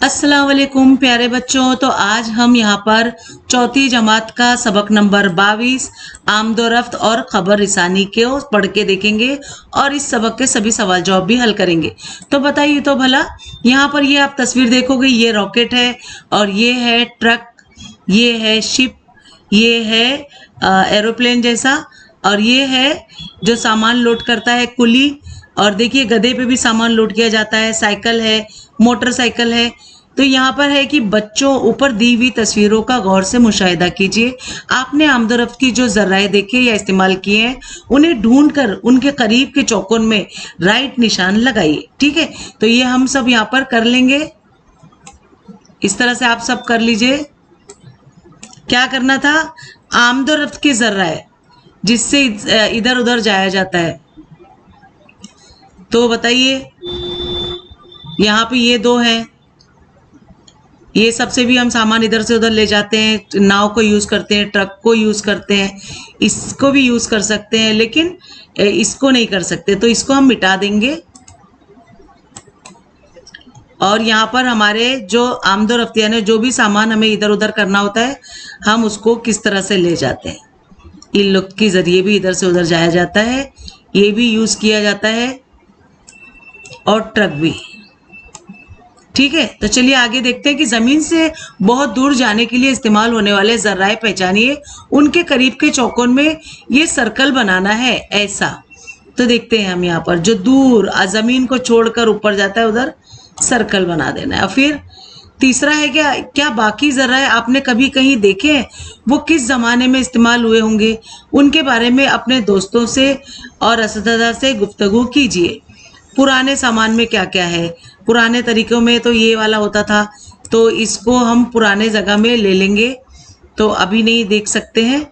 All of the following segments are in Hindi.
अस्सलाम वालेकुम प्यारे बच्चों। तो आज हम यहाँ पर चौथी जमात का सबक नंबर 22 आमदोरफ्त और खबर रिसानी के पढ़ के देखेंगे और इस सबक के सभी सवाल जवाब भी हल करेंगे। तो बताइए तो भला, यहाँ पर ये आप तस्वीर देखोगे, ये रॉकेट है और ये है ट्रक, ये है शिप, ये है एरोप्लेन जैसा, और ये है जो सामान लोड करता है कुली, और देखिए गधे पे भी सामान लोड किया जाता है, साइकिल है, मोटरसाइकिल है। तो यहाँ पर है कि बच्चों ऊपर दी हुई तस्वीरों का गौर से मुशाहिदा कीजिए। आपने आमदोरफ्त की जो जराए देखे या इस्तेमाल किए हैं उन्हें ढूंढकर उनके करीब के चौकोन में राइट निशान लगाइए। ठीक है, तो ये हम सब यहाँ पर कर लेंगे। इस तरह से आप सब कर लीजिए। क्या करना था? आमदोरफ्त की जराए जिससे इधर उधर जाया जाता है। तो बताइए, यहाँ पे ये दो हैं, ये सबसे भी हम सामान इधर से उधर ले जाते हैं। नाव को यूज करते हैं, ट्रक को यूज करते हैं, इसको भी यूज कर सकते हैं, लेकिन इसको नहीं कर सकते, तो इसको हम मिटा देंगे। और यहाँ पर हमारे जो आमदोरफ्त यानी जो भी सामान हमें इधर उधर करना होता है, हम उसको किस तरह से ले जाते हैं। इन लोग के जरिए भी इधर से उधर जाया जाता है, ये भी यूज किया जाता है, और ट्रक भी। ठीक है, तो चलिए आगे देखते हैं कि जमीन से बहुत दूर जाने के लिए इस्तेमाल होने वाले जर्राए पहचानिए। उनके करीब के चौकोन में ये सर्कल बनाना है ऐसा। तो देखते हैं हम यहाँ पर जो दूर जमीन को छोड़कर ऊपर जाता है उधर सर्कल बना देना है। और फिर तीसरा है क्या बाकी जर्राए आपने कभी कहीं देखे हैं? वो किस जमाने में इस्तेमाल हुए होंगे, उनके बारे में अपने दोस्तों से और असतिज़ा से गुफ्तगू कीजिए। पुराने सामान में क्या क्या है? पुराने तरीकों में तो ये वाला होता था, तो इसको हम पुराने जगह में ले लेंगे, तो अभी नहीं देख सकते हैं।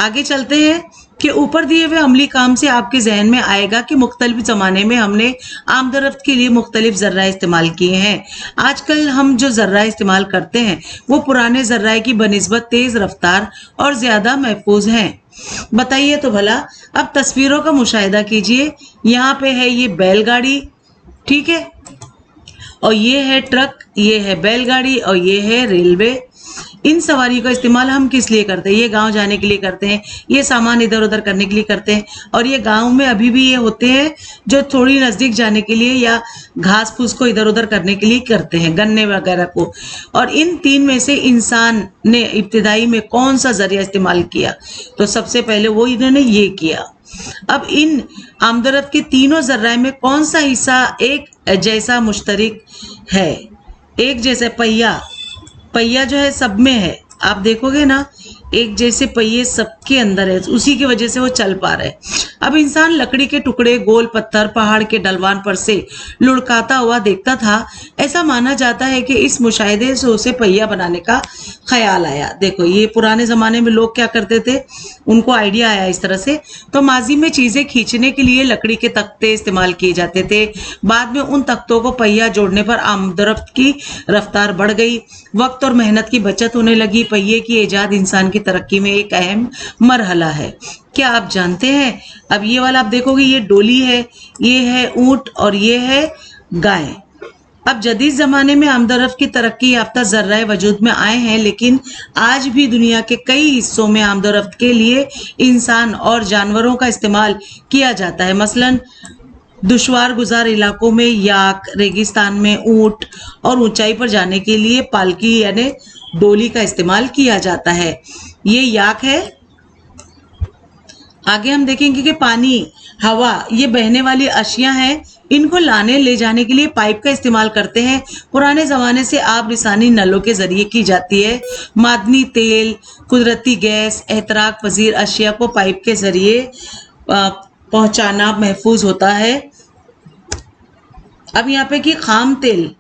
आगे चलते हैं कि ऊपर दिए हुए अमली काम से आपके जहन में आएगा कि मुख्तलिफ ज़माने में हमने आमदोरफ्त के लिए मुख्तलिफ ज़र्राए इस्तेमाल किए हैं। आजकल हम जो ज़र्राए इस्तेमाल करते हैं वो पुराने ज़र्राए की बनिस्बत तेज़ रफ्तार और ज़्यादा महफूज हैं। बताइए तो भला। अब तस्वीरों का मुशाहिदा कीजिए। यहाँ पे है ये बैलगाड़ी, ठीक है, और ये है ट्रक, ये है बैलगाड़ी, और ये है रेलवे। इन सवारी का इस्तेमाल हम किस लिए करते हैं? ये गांव जाने के लिए करते हैं, ये सामान इधर उधर करने के लिए करते हैं, और ये गांव में अभी भी ये होते हैं जो थोड़ी नज़दीक जाने के लिए या घास फूस को इधर उधर करने के लिए करते हैं, गन्ने वगैरह को। और इन तीन में से इंसान ने इब्तिदाई में कौन सा जरिया इस्तेमाल किया? तो सबसे पहले वो इन्होंने ये किया। अब इन आमदोरफ्त के तीनों जर्राए में कौन सा हिस्सा एक जैसा मुश्तरक है? एक जैसे पहिया जो है सब में है, आप देखोगे ना, एक जैसे पहिए सबके अंदर है, उसी की वजह से वो चल पा रहे। अब इंसान लकड़ी के टुकड़े, गोल पत्थर, पहाड़ के ढलवान पर से लुढ़काता हुआ देखता था। ऐसा माना जाता है कि इस मुशाहिदे से उसे पहिया बनाने का ख्याल आया। देखो, ये पुराने ज़माने में लोग क्या करते थे, उनको आइडिया आया इस तरह से। तो माजी में चीज़ें खींचने के लिए लकड़ी के तख्ते इस्तेमाल किए जाते थे। बाद में उन तख्तों को पहिया जोड़ने पर आमदोरफ्त की रफ्तार बढ़ गई, वक्त और मेहनत की बचत होने लगी। पहिए की ईजाद इंसान की तरक्की में एक अहम मरहला है। क्या आप जानते हैं? अब ये वाला आप देखोगे, ये डोली है, ये है ऊंट, और ये है गाय। अब जदीद ज़माने में आमदोरफ्त की तरक्की याफ्ता ज़र्राए वजूद में आए हैं, लेकिन आज भी दुनिया के कई हिस्सों में आमदोरफ्त के लिए इंसान और जानवरों का इस्तेमाल किया जाता है। मसलन दुश्वार गुजार इलाकों में याक, रेगिस्तान में ऊंट, और ऊंचाई पर जाने के लिए पालकी यानी डोली का इस्तेमाल किया जाता है। ये याक है। आगे हम देखेंगे कि पानी, हवा, ये बहने वाली अशिया हैं, इनको लाने ले जाने के लिए पाइप का इस्तेमाल करते हैं। पुराने ज़माने से आब रिसानी नलों के ज़रिए की जाती है। मादनी तेल, कुदरती गैस, एहतराक पजीर अशिया को पाइप के ज़रिए पहुंचाना महफूज होता है। अब यहाँ पे कि खाम तेल,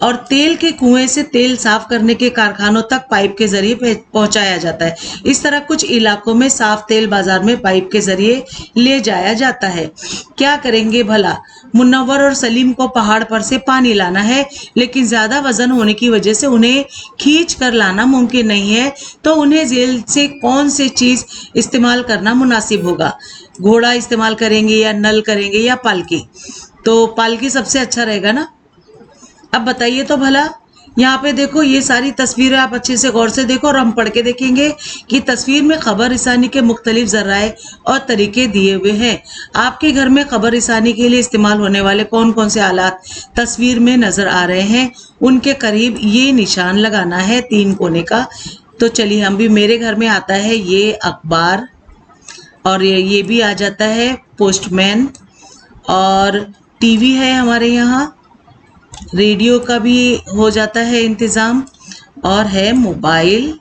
और तेल के कुएं से तेल साफ करने के कारखानों तक पाइप के जरिए पहुंचाया जाता है। इस तरह कुछ इलाकों में साफ तेल बाजार में पाइप के जरिए ले जाया जाता है। क्या करेंगे भला? मुन्नवर और सलीम को पहाड़ पर से पानी लाना है, लेकिन ज्यादा वजन होने की वजह से उन्हें खींच कर लाना मुमकिन नहीं है। तो उन्हें जेल से कौन सी चीज इस्तेमाल करना मुनासिब होगा? घोड़ा इस्तेमाल करेंगे या नल करेंगे या पालकी? तो पालकी सबसे अच्छा रहेगा ना। अब बताइए तो भला। यहाँ पे देखो, ये सारी तस्वीरें आप अच्छे से गौर से देखो और हम पढ़ के देखेंगे कि तस्वीर में खबर रिसानी के मुख्तलिफ जराए और तरीके दिए हुए हैं। आपके घर में खबर रिसानी के लिए इस्तेमाल होने वाले कौन कौन से आलात तस्वीर में नजर आ रहे हैं, उनके करीब ये निशान लगाना है 3 कोने का। तो चलिए, हम भी, मेरे घर में आता है ये अखबार, और ये भी आ जाता है पोस्टमैन, और टीवी है हमारे यहाँ, रेडियो का भी हो जाता है इंतज़ाम, और है मोबाइल,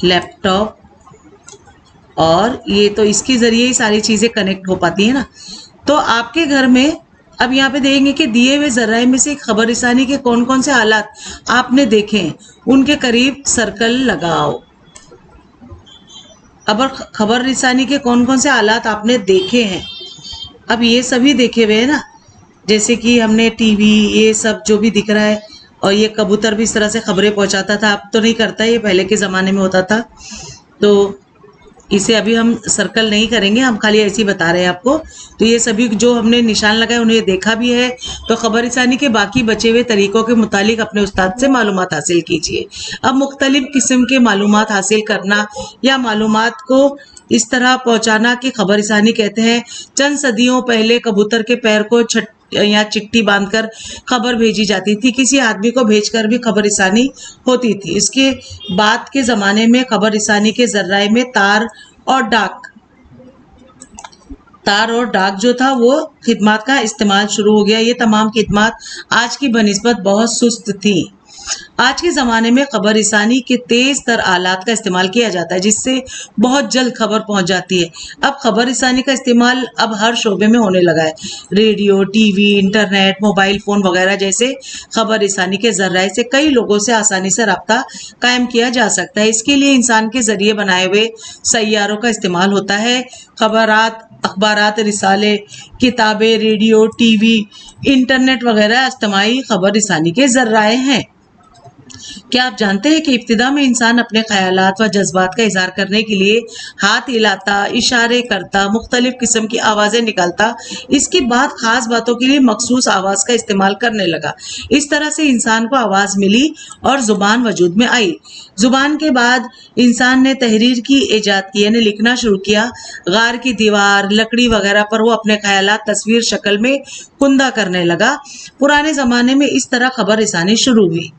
लैपटॉप, और ये तो इसके ज़रिए ही सारी चीज़ें कनेक्ट हो पाती है ना। तो आपके घर में अब यहाँ पे देखेंगे कि दिए हुए ज़राए में से खबर रिसानी के कौन कौन से आलात आपने देखे हैं, उनके करीब सर्कल लगाओ। अब खबर रिसानी के कौन कौन से आलात आपने देखे हैं, अब ये सभी देखे हुए हैं ना, जैसे कि हमने टीवी, ये सब जो भी दिख रहा है, और ये कबूतर भी इस तरह से खबरें पहुंचाता था। अब तो नहीं करता, ये पहले के ज़माने में होता था। तो इसे अभी हम सर्कल नहीं करेंगे, हम खाली ऐसे ही बता रहे हैं आपको। तो ये सभी जो हमने निशान लगाए उन्हें देखा भी है। तो खबर रिसानी के बाकी बचे हुए तरीकों के मुतालिक अपने उस्ताद से मालूमात हासिल कीजिए। अब मुख्तलिफ किस्म के मालूमात हासिल करना या मालूमात को इस तरह पहुंचाना कि खबर रिसानी कहते हैं। चंद सदियों पहले कबूतर के पैर को या चिट्ठी बांधकर खबर भेजी जाती थी, किसी आदमी को भेजकर भी खबर रिसानी होती थी। इसके बाद के ज़माने में खबर रिसानी के जराए में तार और डाक जो था वो खिदमत का इस्तेमाल शुरू हो गया। ये तमाम खिदमत आज की बनिस्बत बहुत सुस्त थी। आज के ज़माने में खबर रिसानी के तेज़ तर आलात का इस्तेमाल किया जाता है, जिससे बहुत जल्द खबर पहुंच जाती है। अब खबर रिसानी का इस्तेमाल अब हर शोबे में होने लगा है। Radio, TV, internet, mobile phone वगैरह जैसे खबर रिसानी के ज़राए से कई लोगों से आसानी से रब्ता कायम किया जा सकता है। इसके लिए इंसान के ज़रिए बनाए हुए सैयारों का इस्तेमाल होता है। अखबारात, रिसाले, किताबें, रेडियो, टीवी, इंटरनेट वगैरह इज्तिमाई खबर रिसानी के ज़राए हैं। क्या आप जानते हैं कि इब्तिदा में इंसान अपने ख्यालात व जज्बात का इजहार करने के लिए हाथ हिलाता, इशारे करता, मुख्तलिफ किस्म की आवाज़ें निकालता। इसके बाद ख़ास बातों के लिए मखसूस आवाज़ का इस्तेमाल करने लगा। इस तरह से इंसान को आवाज़ मिली और ज़ुबान वजूद में आई। ज़ुबान के बाद इंसान ने तहरीर की ईजाद की, यानी लिखना शुरू किया। गार की दीवार, लकड़ी वगैरह पर वो अपने ख्यालात तस्वीर शक्ल में कुंदा करने लगा। पुराने ज़माने में इस तरह खबर रिसानी शुरू हुई।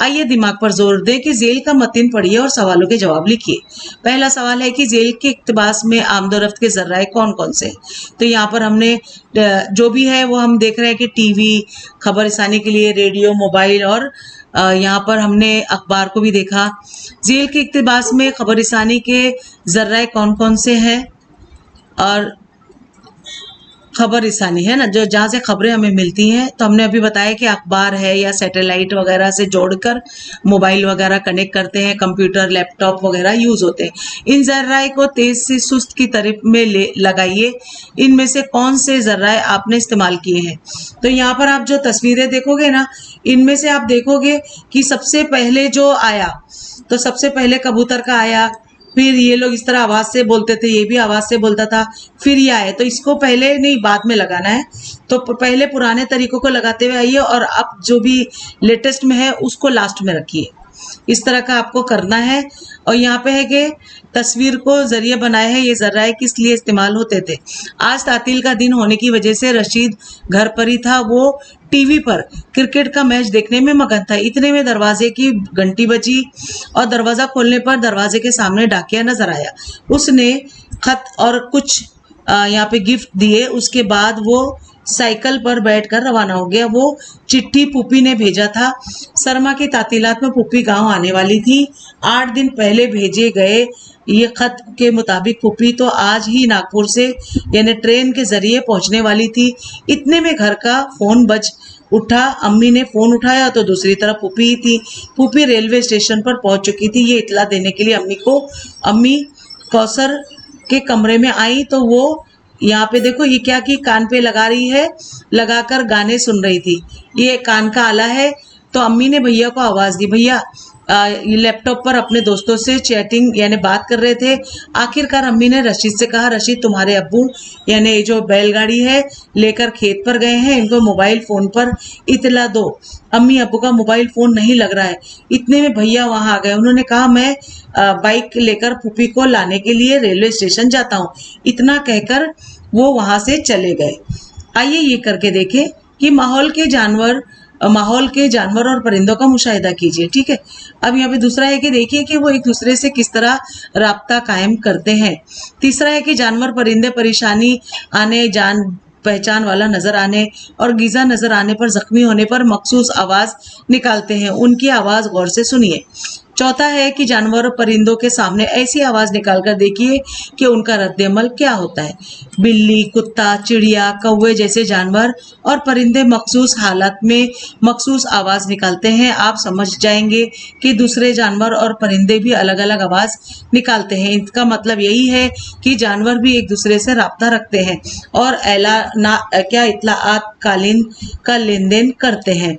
आइए दिमाग पर जोर दें कि जेल का मतिन पढ़िए और सवालों के जवाब लिखिए। पहला सवाल है कि जेल के इक्तबास में आमदोरफ्त के जराए कौन कौन से हैं। तो यहाँ पर हमने जो भी है वो हम देख रहे हैं कि टीवी खबर रिसानी के लिए, रेडियो, मोबाइल, और यहाँ पर हमने अखबार को भी देखा। जेल के इक्तबास में खबर रिसानी के जराए कौन कौन से हैं, और खबर रिसानी है ना, जो जहाँ से खबरें हमें मिलती हैं। तो हमने अभी बताया कि अखबार है, या सैटेलाइट वगैरह से जोड़कर मोबाइल वगैरह कनेक्ट करते हैं, कंप्यूटर, लैपटॉप वगैरह यूज़ होते हैं। इन जर्राए को तेज़ से सुस्त की तरफ में लगाइए। इनमें से कौन से जर्राए आपने इस्तेमाल किए हैं। तो यहाँ पर आप जो तस्वीरें देखोगे ना, इनमें से आप देखोगे कि सबसे पहले जो आया, तो सबसे पहले कबूतर का आया, फिर ये लोग इस तरह आवाज़ से बोलते थे, ये भी आवाज़ से बोलता था, फिर ये आए। तो इसको पहले नहीं, बाद में लगाना है। तो पहले पुराने तरीकों को लगाते हुए आइए, और अब जो भी लेटेस्ट में है उसको लास्ट में रखिए। इस तरह का आपको करना है। और यहाँ पे है कि तस्वीर को जरिए बनाए हैं। ये जराए किस लिए इस्तेमाल होते थे। आज तातील का दिन होने की वजह से रशीद घर पर ही था। वो टीवी पर क्रिकेट का मैच देखने में मगन था। इतने में दरवाजे की घंटी बजी, और दरवाज़ा खोलने पर दरवाजे के सामने डाकिया नजर आया। उसने खत और कुछ यहाँ पे गिफ्ट दिए। उसके बाद वो साइकिल पर बैठकर रवाना हो गया। वो चिट्ठी पुप्पी ने भेजा था। सरमा की तातीलात में पुप्पी गांव आने वाली थी। 8 दिन पहले भेजे गए ये खत के मुताबिक पुप्पी तो आज ही नागपुर से, यानी ट्रेन के जरिए पहुंचने वाली थी। इतने में घर का फोन बज उठा, अम्मी ने फ़ोन उठाया तो दूसरी तरफ पुप्पी ही थी। पुप्पी रेलवे स्टेशन पर पहुंच चुकी थी ये इत्तला देने के लिए अम्मी को। अम्मी कौसर के कमरे में आई तो वो यहाँ पे देखो ये क्या की कान पे लगा रही है, लगाकर गाने सुन रही थी। ये कान का आला है। तो अम्मी ने भैया को आवाज़ दी, भैया ये लैपटॉप पर अपने दोस्तों से चैटिंग यानी बात कर रहे थे। आखिरकार अम्मी ने रशीद से कहा, रशीद तुम्हारे अब्बू यानी ये जो बैलगाड़ी है लेकर खेत पर गए हैं, इनको मोबाइल फ़ोन पर इतला दो। अम्मी अब्बू का मोबाइल फ़ोन नहीं लग रहा है। इतने में भैया वहाँ आ गए। उन्होंने कहा मैं बाइक लेकर पुप्पी को लाने के लिए रेलवे स्टेशन जाता हूँ। इतना कहकर वो वहाँ से चले गए। आइए ये करके देखें कि माहौल के जानवर और परिंदों का मुशाहिदा कीजिए। ठीक है, अब यहाँ पे दूसरा है कि देखिए कि वो एक दूसरे से किस तरह राब्ता कायम करते हैं। तीसरा है कि जानवर परिंदे परेशानी आने, जान पहचान वाला नजर आने और गीजा नजर आने पर, जख्मी होने पर मखसूस आवाज निकालते हैं। उनकी आवाज गौर से सुनिए। चौथा है कि जानवर और परिंदों के सामने ऐसी आवाज निकालकर देखिए कि उनका रद्द-ए-अमल क्या होता है। बिल्ली, कुत्ता, चिड़िया, कौवे जैसे जानवर और परिंदे मखसूस हालात में मखसूस आवाज निकालते हैं। आप समझ जाएंगे कि दूसरे जानवर और परिंदे भी अलग अलग आवाज निकालते हैं। इसका मतलब यही है कि जानवर भी एक दूसरे से राब्ता रखते हैं और इत्तलाआत का लेन देन करते हैं।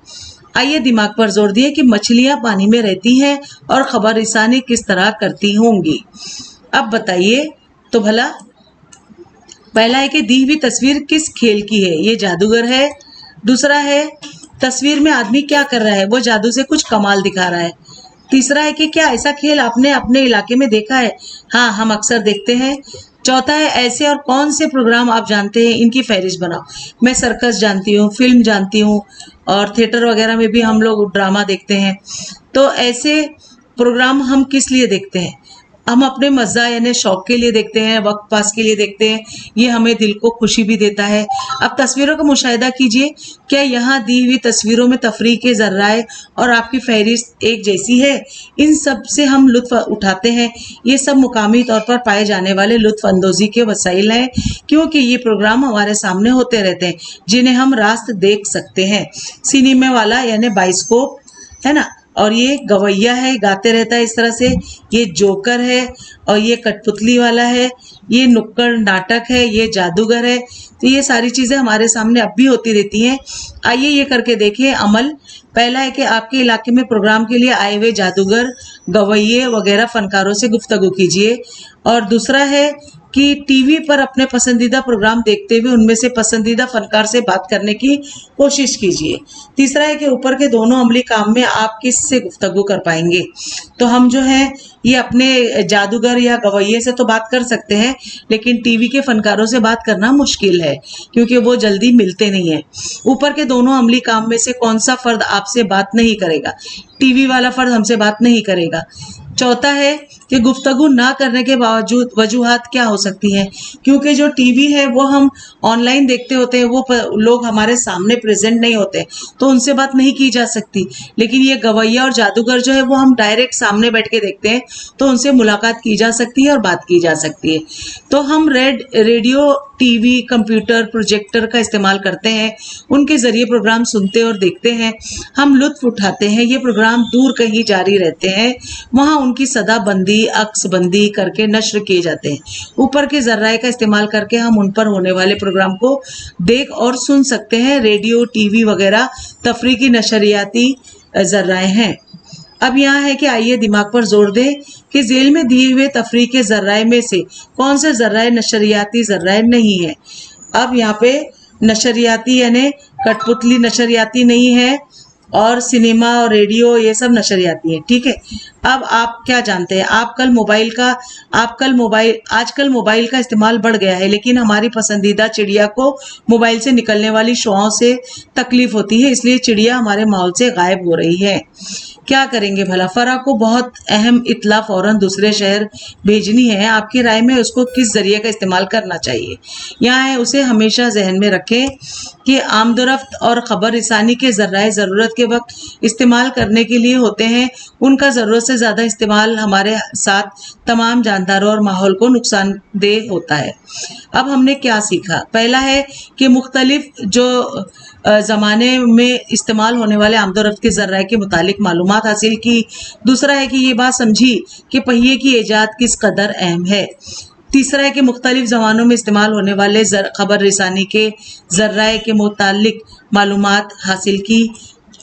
आइए दिमाग पर जोर दिए कि मछलियां पानी में रहती हैं और खबरसानी किस तरह करती होंगी। अब बताइए तो भला, पहला है कि दी हुई तस्वीर किस खेल की है, ये जादूगर है। दूसरा है तस्वीर में आदमी क्या कर रहा है, वो जादू से कुछ कमाल दिखा रहा है। तीसरा है कि क्या ऐसा खेल आपने अपने इलाके में देखा है, हाँ हम अक्सर देखते हैं। चौथा है ऐसे और कौन से प्रोग्राम आप जानते हैं, इनकी फहरिस्त बनाओ। मैं सर्कस जानती हूँ, फिल्म जानती हूँ और थिएटर वगैरह में भी हम लोग ड्रामा देखते हैं। तो ऐसे प्रोग्राम हम किस लिए देखते हैं? हम अपने मज़ा यानी शौक के लिए देखते हैं, वक्त पास के लिए देखते हैं। ये हमें दिल को खुशी भी देता है। अब तस्वीरों का मुशाहिदा कीजिए। क्या यहाँ दी हुई तस्वीरों में तफरीह के ज़राए और आपकी फहरिस्त एक जैसी है? इन सब से हम लुत्फ़ उठाते हैं। ये सब मुकामी तौर पर पाए जाने वाले लुत्फ़ अंदोज़ी के वसाइल हैं, क्योंकि ये प्रोग्राम हमारे सामने होते रहते हैं जिन्हें हम रास्त देख सकते हैं। सिनेमा वाला यानी बाइस्कोप है ना, और ये गवैया है, गाते रहता है इस तरह से। ये जोकर है और ये कठपुतली वाला है। ये नुक्कड़ नाटक है, ये जादूगर है। तो ये सारी चीज़ें हमारे सामने अब भी होती रहती हैं। आइए ये करके देखिए अमल। पहला है कि आपके इलाके में प्रोग्राम के लिए आए हुए जादूगर, गवैये वगैरह फनकारों से गुफ्तगू कीजिए। और दूसरा है कि टीवी पर अपने पसंदीदा प्रोग्राम देखते हुए उनमें से पसंदीदा फनकार से बात करने की कोशिश कीजिए। तीसरा है कि ऊपर के दोनों अमली काम में आप किससे गुफ्तगू कर पाएंगे। तो हम जो है ये अपने जादूगर या गवैये से तो बात कर सकते हैं, लेकिन टीवी के फनकारों से बात करना मुश्किल है क्योंकि वो जल्दी मिलते नहीं है। ऊपर के दोनों अमली काम में से कौन सा फर्द आपसे बात नहीं करेगा? टीवी वाला फर्द हमसे बात नहीं करेगा। चौथा है कि गुफ्तगू ना करने के बावजूद वजूहात क्या हो सकती हैं, क्योंकि जो टीवी है वो हम ऑनलाइन देखते होते हैं, वो लोग हमारे सामने प्रेजेंट नहीं होते, तो उनसे बात नहीं की जा सकती। लेकिन ये गवैया और जादूगर जो है वो हम डायरेक्ट सामने बैठ के देखते हैं, तो उनसे मुलाकात की जा सकती है और बात की जा सकती है। तो हम रेडियो, टीवी, कंप्यूटर, प्रोजेक्टर का इस्तेमाल करते हैं, उनके ज़रिए प्रोग्राम सुनते और देखते हैं, हम लुत्फ़ उठाते हैं। ये प्रोग्राम दूर कहीं जारी रहते हैं, वहाँ उनकी सदाबंदी, अक्सबंदी करके नश्र किए जाते हैं। ऊपर के ज़राए का इस्तेमाल करके हम उन पर होने वाले प्रोग्राम को देख और सुन सकते हैं। रेडियो, टीवी वगैरह तफरीह की नशरियाती ज़राए हैं। अब यहाँ है कि आइए दिमाग पर जोर दें कि जेल में दिए हुए तफरीह के ज़राए में से कौन से ज़राए नशरियाती ज़राए नहीं है। अब यहाँ पे नशरियाती यानी कठपुतली नशरियाती नहीं है और सिनेमा और रेडियो ये सब नशरियाती है। ठीक है, अब आप क्या जानते हैं? आजकल मोबाइल का इस्तेमाल बढ़ गया है, लेकिन हमारी पसंदीदा चिड़िया को मोबाइल से निकलने वाली शुआओं से तकलीफ होती है, इसलिए चिड़िया हमारे माहौल से गायब हो रही है। क्या करेंगे भला? फरा को बहुत अहम इत्तला फौरन दूसरे शहर भेजनी है। आपकी राय में उसको किस जरिए का इस्तेमाल करना चाहिए? यहाँ है, उसे हमेशा जहन में रखें कि आमदोरफ्त और खबर रसानी के ज़राए ज़रूरत के वक्त इस्तेमाल करने के लिए होते हैं, उनका ज़रूरत से ज़्यादा इस्तेमाल हमारे साथ तमाम जानदारों और माहौल को नुकसानदेह होता है। अब हमने क्या सीखा? पहला है कि मुख्तलिफ जो ज़माने में इस्तेमाल होने वाले आमदोरफ्त के ज़र्राए के मुतालिक मालूमात हासिल की। दूसरा है कि ये बात समझी कि पहिए की ईजाद किस कदर अहम है। तीसरा है कि मुख्तलिफ ज़मानों में इस्तेमाल होने वाले खबर रिसानी के ज़र्राए के मुतालिक मालूमात हासिल की।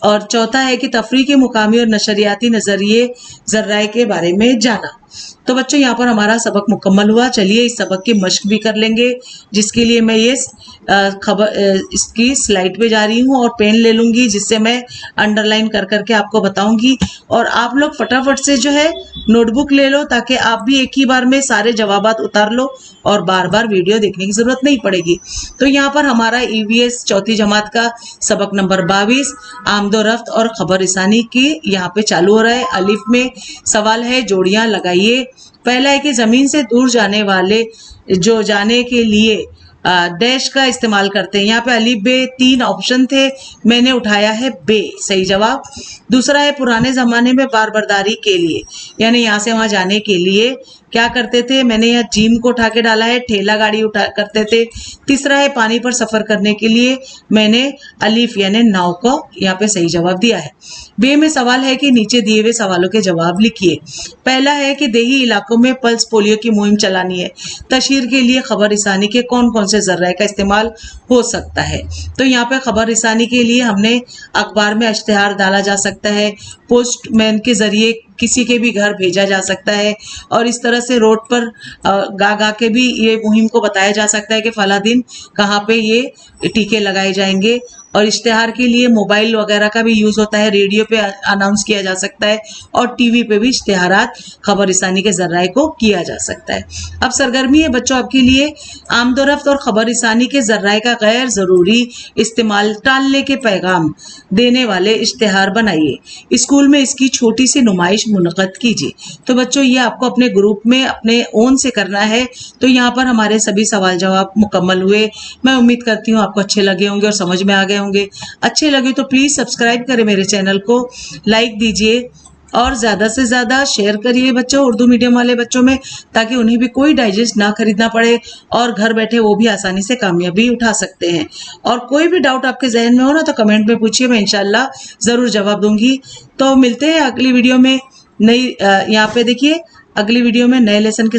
और चौथा है कि तफरीह के मुकामी और नशरियाती नज़रिए ज़र्राए के बारे में जाना। तो बच्चों यहाँ पर हमारा सबक मुकम्मल हुआ। चलिए इस सबक की मश्क भी कर लेंगे, जिसके लिए मैं ये इसकी स्लाइड पे जा रही हूँ और पेन ले लूँगी, जिससे मैं अंडरलाइन कर करके आपको बताऊँगी। और आप लोग फटाफट से जो है नोटबुक ले लो, ताकि आप भी एक ही बार में सारे जवाबात उतार लो और बार बार वीडियो देखने की ज़रूरत नहीं पड़ेगी। तो यहाँ पर हमारा EVS चौथी जमात का सबक नंबर 22 आमदोरफ्त और खबर रिसानी की यहाँ पे चालू हो रहा है। अलिफ में सवाल है, जोड़ियाँ लगाइए। पहला है कि ज़मीन से दूर जाने वाले जो जाने के लिए डैश का इस्तेमाल करते हैं। यहाँ पे अलिफ बे 3 ऑप्शन थे, मैंने उठाया है बे, सही जवाब। दूसरा है पुराने ज़माने में बारबरदारी के लिए, यानी यहाँ से वहाँ जाने के लिए क्या करते थे, मैंने यहाँ जीम को उठा के डाला है, ठेला गाड़ी उठा करते थे। तीसरा है पानी पर सफ़र करने के लिए, मैंने अलिफ यानी नाव को यहाँ पे सही जवाब दिया है। बे में सवाल है कि नीचे दिए हुए सवालों के जवाब लिखिए। पहला है कि देही इलाकों में पल्स पोलियो की मुहिम चलानी है, तशहीर के लिए खबर रिसानी के कौन कौन से ज़र्राए का इस्तेमाल हो सकता है। तो यहाँ पे खबर रिसानी के लिए हमने अखबार में इश्तिहार डाला जा सकता है, पोस्टमैन के ज़रिए किसी के भी घर भेजा जा सकता है, और इस तरह से रोड पर गा गा के भी ये मुहिम को बताया जा सकता है कि फला दिन कहाँ पे ये टीके लगाए जाएंगे। और इश्तिहार के लिए मोबाइल वगैरह का भी यूज़ होता है, रेडियो पे अनाउंस किया जा सकता है, और टीवी पे भी इश्तिहारात खबर रिसानी के ज़र्राए को किया जा सकता है। अब सरगर्मी है बच्चों आपके लिए, आमदोरफ्त और खबर रिसानी के ज़र्राए का गैर ज़रूरी इस्तेमाल टालने के पैगाम देने वाले इश्तिहार बनाइए। स्कूल में इसकी छोटी सी नुमाइश मुनक़द कीजिए। तो बच्चों ये आपको अपने ग्रुप में अपने ओन से करना है। तो यहाँ पर हमारे सभी सवाल जवाब मुकम्मल हुए। मैं उम्मीद करती हूँ आपको अच्छे लगे होंगे और समझ में आ गए होंगे। अच्छे लगे तो प्लीज़ सब्सक्राइब करें मेरे चैनल को, लाइक दीजिए और ज़्यादा से ज़्यादा शेयर करिए बच्चों उर्दू मीडियम वाले बच्चों में, ताकि उन्हें भी कोई डाइजेस्ट ना खरीदना पड़े और घर बैठे वो भी आसानी से कामयाबी उठा सकते हैं। और कोई भी डाउट आपके जहन में हो ना तो कमेंट में पूछिए, मैं इंशाल्लाह ज़रूर जवाब दूंगी। तो मिलते हैं अगली वीडियो में नई, यहाँ पे देखिए अगली वीडियो में नए लेसन के